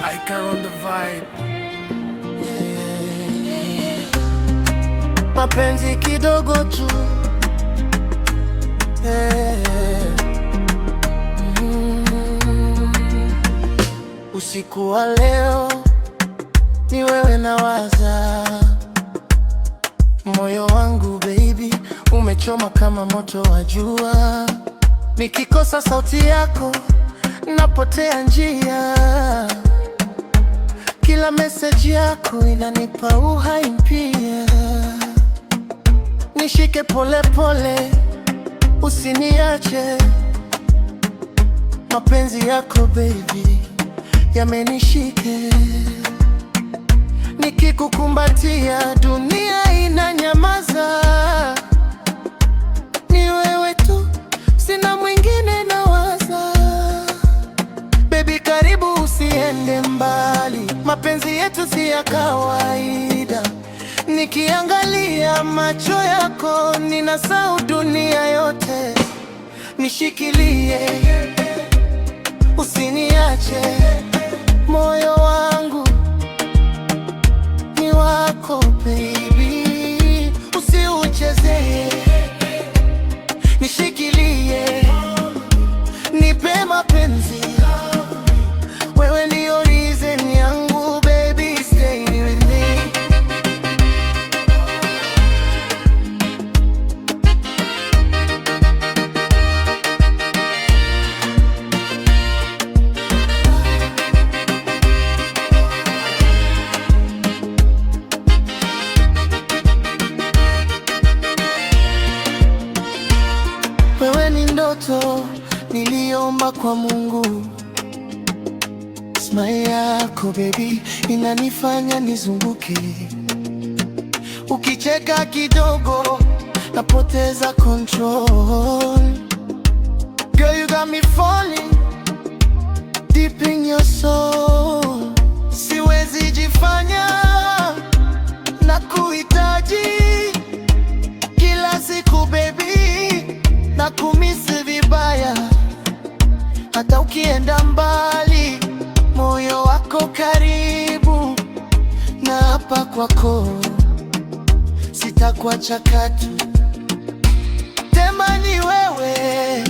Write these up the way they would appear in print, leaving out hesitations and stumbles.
Icon on the vibe. Yeah. Mapenzi kidogo tu. Yeah. Usiku wa leo ni wewe nawaza, moyo wangu baby umechoma kama moto wa jua. Nikikosa sauti yako napotea njia, kila message yako inanipa uhai mpya. Nishike pole pole, usiniache, mapenzi yako baby yamenishike. Nikikukumbatia dunia inanyamaza, ni wewe tu, sina mwingine nawaza. Baby karibu, usiende mbali, mapenzi yetu si ya kawaida. Nikiangalia macho yako ninasahau dunia yote. Nishikilie, usiniache, moyo wangu ni wako baby, usiuchezee. Nishikilie, nipe mapenzi, wewe ndio reason yangu baby, stay with me. Wewe ni ndoto niliomba kwa Mungu. Smile yako baby inanifanya nizunguke. Ukicheka kidogo napoteza control. Girl, you got me falling deep in your soul. Siwezi jifanya na kuhitaji kila siku baby, na kumisi vibaya. Hata ukienda mbali, moyo wako karibu, na hapa kwako sitakuacha katu. Tema ni wewe,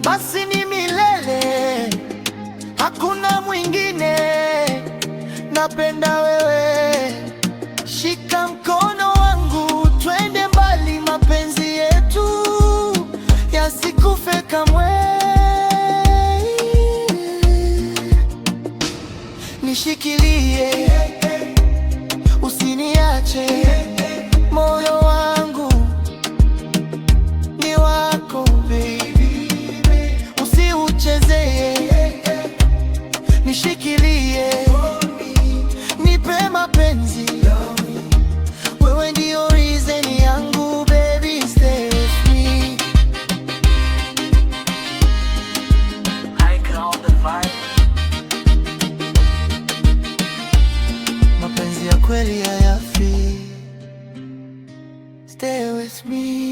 basi ni milele, hakuna mwingine. Napenda wewe, shika mkono wangu, twende mbali, mapenzi yetu yasikufe kamwe. Nishikilie, usiniache, moyo wangu ni wako baby, usiuchezee. Nishikilie, nipe mapenzi, wewe ndio reason yangu baby, stay with me. Icon on the vibe. Mapenzi ya kweli hayafi, stay with me.